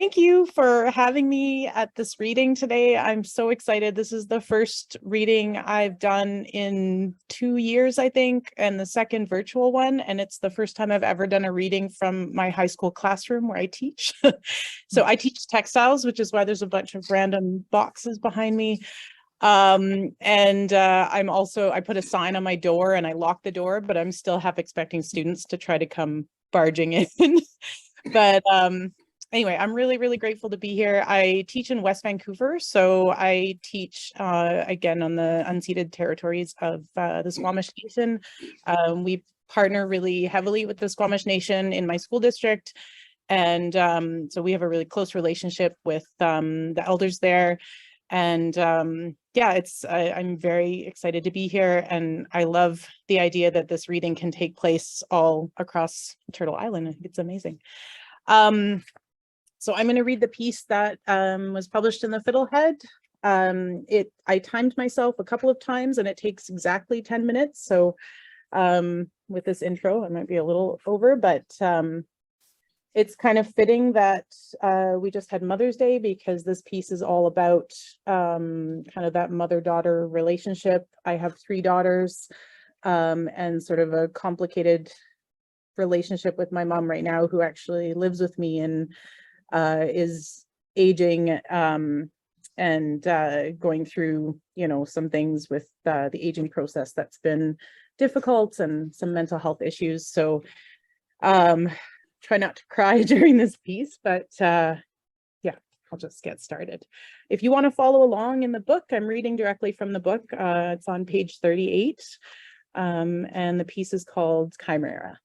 Thank you for having me at this reading today. I'm so excited. This is the first reading I've done in 2 years, I think, and the second virtual one. And it's the first time I've ever done a reading from my high school classroom where I teach. So I teach textiles, which is why there's a bunch of random boxes behind me. I put a sign on my door and I lock the door, but I'm still half expecting students to try to come barging in. But anyway, I'm really, really grateful to be here. I teach in West Vancouver, so I teach again on the unceded territories of the Squamish Nation. We partner really heavily with the Squamish Nation in my school district. And so we have a really close relationship with the elders there. And yeah, I'm very excited to be here. And I love the idea that this reading can take place all across Turtle Island. I think it's amazing. So I'm going to read the piece that was published in the Fiddlehead. I timed myself a couple of times and it takes exactly 10 minutes. So with this intro, I might be a little over, but it's kind of fitting that we just had Mother's Day, because this piece is all about kind of that mother-daughter relationship. I have 3 daughters and sort of a complicated relationship with my mom right now, who actually lives with me and is aging and going through, some things with the aging process that's been difficult, and some mental health issues. So try not to cry during this piece, but yeah, I'll just get started. If you want to follow along in the book, I'm reading directly from the book. It's on page 38, and the piece is called Chimera.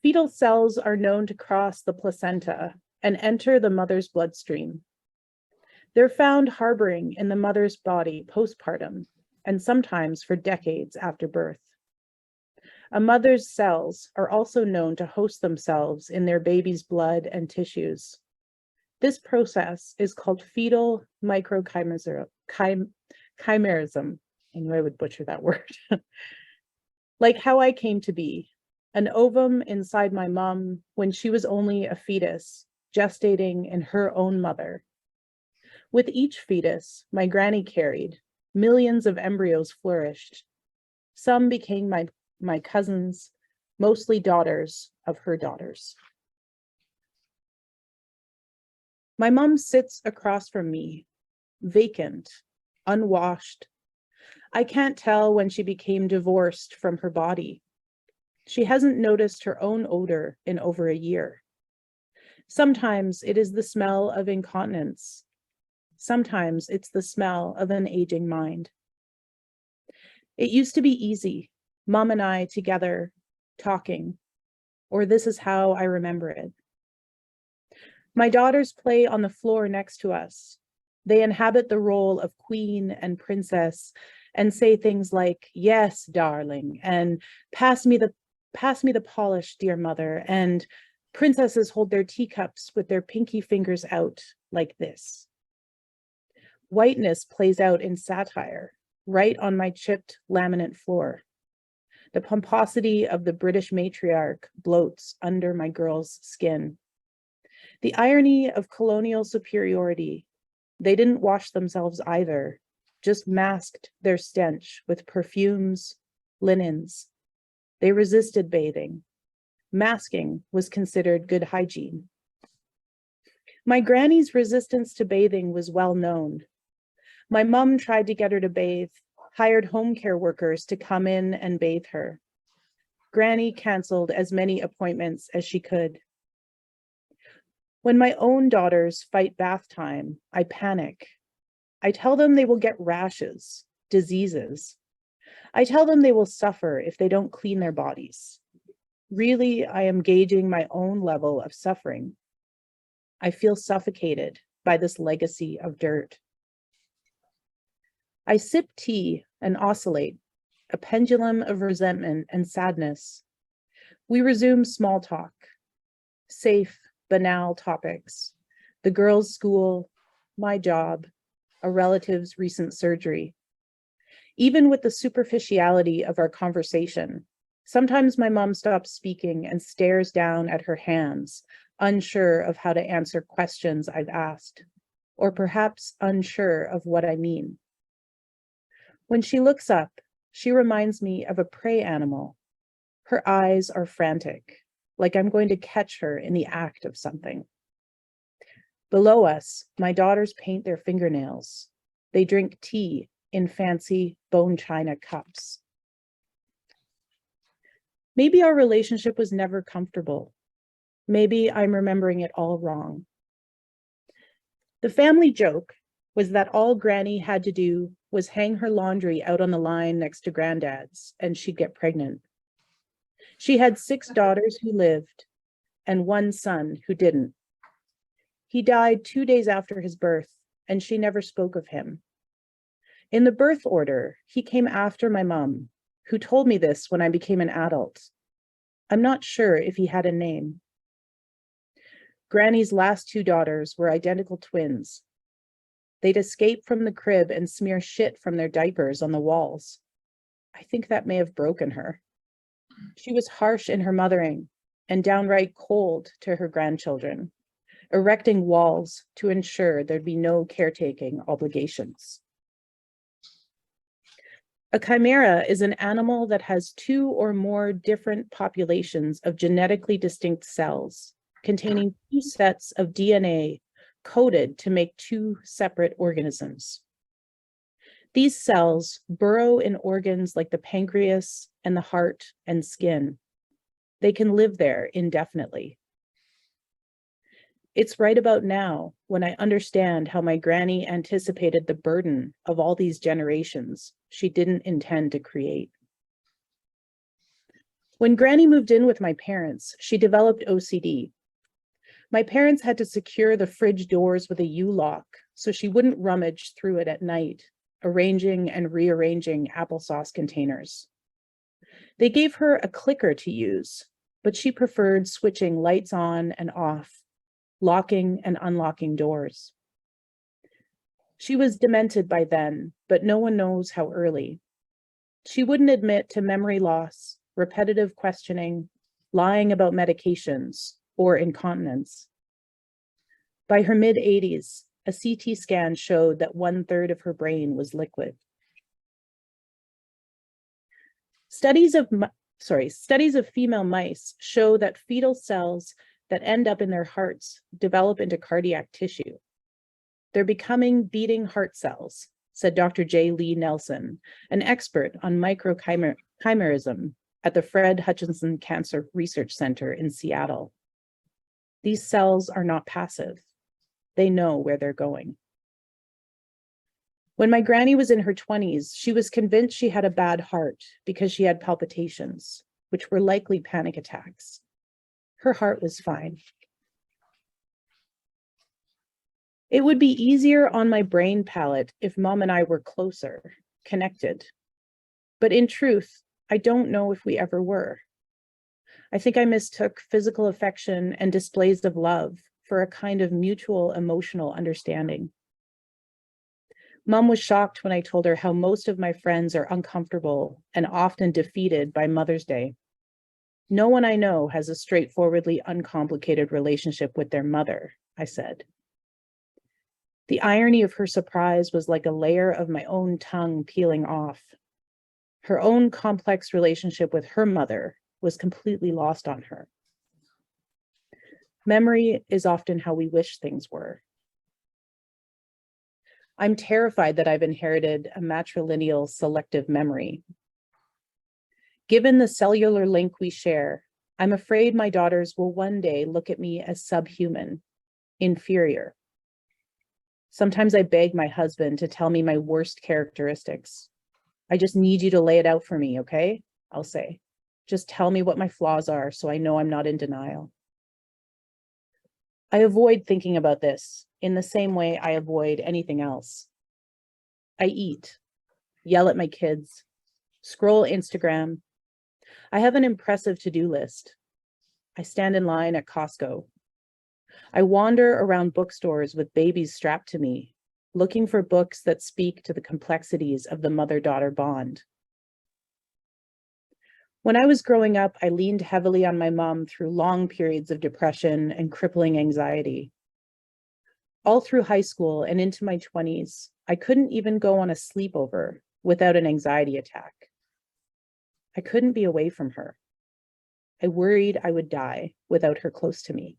Fetal cells are known to cross the placenta and enter the mother's bloodstream. They're found harboring in the mother's body postpartum, and sometimes for decades after birth. A mother's cells are also known to host themselves in their baby's blood and tissues. This process is called fetal microchimerism. I knew I would butcher that word. Like how I came to be, an ovum inside my mom when she was only a fetus, gestating in her own mother. With each fetus my granny carried, millions of embryos flourished. Some became my cousins, mostly daughters of her daughters. My mom sits across from me, vacant, unwashed. I can't tell when she became divorced from her body. She hasn't noticed her own odor in over a year. Sometimes it is the smell of incontinence. Sometimes it's the smell of an aging mind. It used to be easy, Mom and I together, talking, or this is how I remember it. My daughters play on the floor next to us. They inhabit the role of queen and princess and say things like, "Yes, darling," and pass me the polish, dear mother, and princesses hold their teacups with their pinky fingers out like this. Whiteness plays out in satire, right on my chipped laminate floor. The pomposity of the British matriarch bloats under my girl's skin. The irony of colonial superiority. They didn't wash themselves either, just masked their stench with perfumes, linens. They resisted bathing. Masking was considered good hygiene. My granny's resistance to bathing was well known. My mom tried to get her to bathe, hired home care workers to come in and bathe her. Granny canceled as many appointments as she could. When my own daughters fight bath time, I panic. I tell them they will get rashes, diseases. I tell them they will suffer if they don't clean their bodies. Really, I am gauging my own level of suffering. I feel suffocated by this legacy of dirt. I sip tea and oscillate, a pendulum of resentment and sadness. We resume small talk, safe, banal topics, the girls' school, my job, a relative's recent surgery. Even with the superficiality of our conversation, sometimes my mom stops speaking and stares down at her hands, unsure of how to answer questions I've asked, or perhaps unsure of what I mean. When she looks up, she reminds me of a prey animal. Her eyes are frantic, like I'm going to catch her in the act of something. Below us, my daughters paint their fingernails. They drink tea in fancy bone china cups. Maybe our relationship was never comfortable. Maybe I'm remembering it all wrong. The family joke was that all Granny had to do was hang her laundry out on the line next to Granddad's, and she'd get pregnant. She had 6 daughters who lived and 1 son who didn't. He died 2 days after his birth, and she never spoke of him. In the birth order, he came after my mom, who told me this when I became an adult. I'm not sure if he had a name. Granny's last 2 daughters were identical twins. They'd escape from the crib and smear shit from their diapers on the walls. I think that may have broken her. She was harsh in her mothering and downright cold to her grandchildren, erecting walls to ensure there'd be no caretaking obligations. A chimera is an animal that has 2 or more different populations of genetically distinct cells containing 2 sets of DNA coded to make 2 separate organisms. These cells burrow in organs like the pancreas and the heart and skin. They can live there indefinitely. It's right about now when I understand how my granny anticipated the burden of all these generations she didn't intend to create. When Granny moved in with my parents, she developed OCD. My parents had to secure the fridge doors with a U-lock so she wouldn't rummage through it at night, arranging and rearranging applesauce containers. They gave her a clicker to use, but she preferred switching lights on and off, locking and unlocking doors. She was demented by then, but no one knows how early. She wouldn't admit to memory loss, repetitive questioning, lying about medications, or incontinence. By her mid-80s, a CT scan showed that 1/3 of her brain was liquid. Studies of female mice show that fetal cells that end up in their hearts develop into cardiac tissue. They're becoming beating heart cells, said Dr. J. Lee Nelson, an expert on microchimerism at the Fred Hutchinson Cancer Research Center in Seattle. These cells are not passive. They know where they're going. When my granny was in her 20s, she was convinced she had a bad heart because she had palpitations, which were likely panic attacks. Her heart was fine. It would be easier on my brain palette if Mom and I were closer, connected. But in truth, I don't know if we ever were. I think I mistook physical affection and displays of love for a kind of mutual emotional understanding. Mom was shocked when I told her how most of my friends are uncomfortable and often defeated by Mother's Day. No one I know has a straightforwardly uncomplicated relationship with their mother, I said. The irony of her surprise was like a layer of my own tongue peeling off. Her own complex relationship with her mother was completely lost on her. Memory is often how we wish things were. I'm terrified that I've inherited a matrilineal selective memory. Given the cellular link we share, I'm afraid my daughters will one day look at me as subhuman, inferior. Sometimes I beg my husband to tell me my worst characteristics. I just need you to lay it out for me, okay? I'll say. Just tell me what my flaws are so I know I'm not in denial. I avoid thinking about this in the same way I avoid anything else. I eat, yell at my kids, scroll Instagram. I have an impressive to-do list. I stand in line at Costco. I wander around bookstores with babies strapped to me, looking for books that speak to the complexities of the mother-daughter bond. When I was growing up, I leaned heavily on my mom through long periods of depression and crippling anxiety. All through high school and into my 20s, I couldn't even go on a sleepover without an anxiety attack. I couldn't be away from her. I worried I would die without her close to me.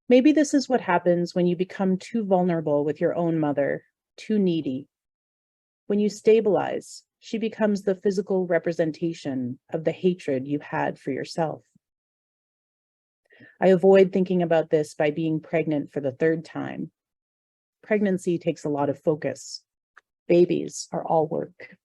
Maybe this is what happens when you become too vulnerable with your own mother, too needy. When you stabilize, she becomes the physical representation of the hatred you had for yourself. I avoid thinking about this by being pregnant for the third time. Pregnancy takes a lot of focus. Babies are all work.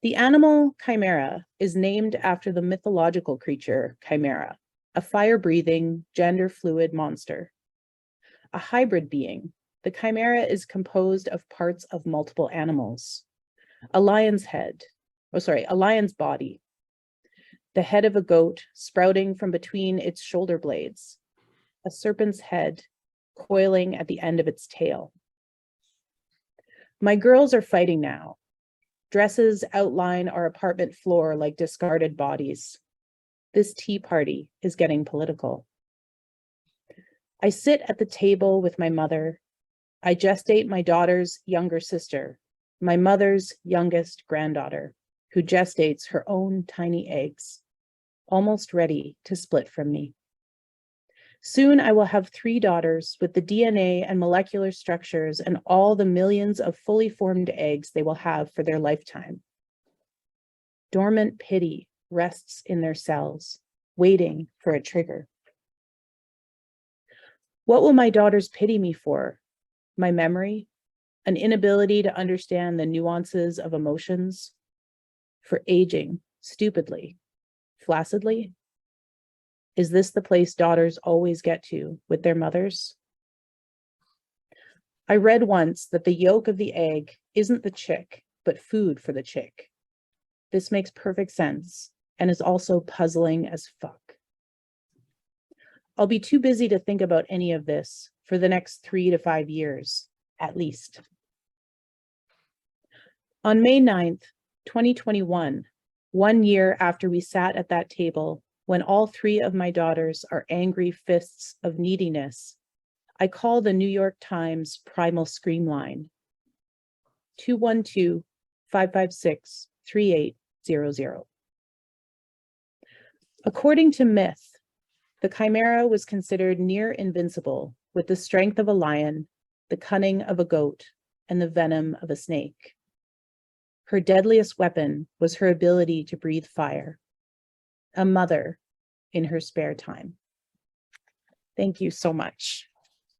The animal Chimera is named after the mythological creature Chimera, a fire-breathing, gender-fluid monster. A hybrid being, the Chimera is composed of parts of multiple animals. A lion's body, the head of a goat sprouting from between its shoulder blades, a serpent's head coiling at the end of its tail. My girls are fighting now. Dresses outline our apartment floor like discarded bodies. This tea party is getting political. I sit at the table with my mother. I gestate my daughter's younger sister, my mother's youngest granddaughter, who gestates her own tiny eggs, almost ready to split from me. Soon I will have 3 daughters with the DNA and molecular structures and all the millions of fully formed eggs they will have for their lifetime. Dormant pity rests in their cells, waiting for a trigger. What will my daughters pity me for? My memory? An inability to understand the nuances of emotions? For aging stupidly, flaccidly? Is this the place daughters always get to with their mothers? I read once that the yolk of the egg isn't the chick, but food for the chick. This makes perfect sense and is also puzzling as fuck. I'll be too busy to think about any of this for the next 3 to 5 years, at least. On May 9th, 2021, 1 year after we sat at that table, when all 3 of my daughters are angry fists of neediness, I call the New York Times Primal Scream line, 212-556-3800. According to myth, the Chimera was considered near invincible with the strength of a lion, the cunning of a goat, and the venom of a snake. Her deadliest weapon was her ability to breathe fire. A mother in her spare time. Thank you so much.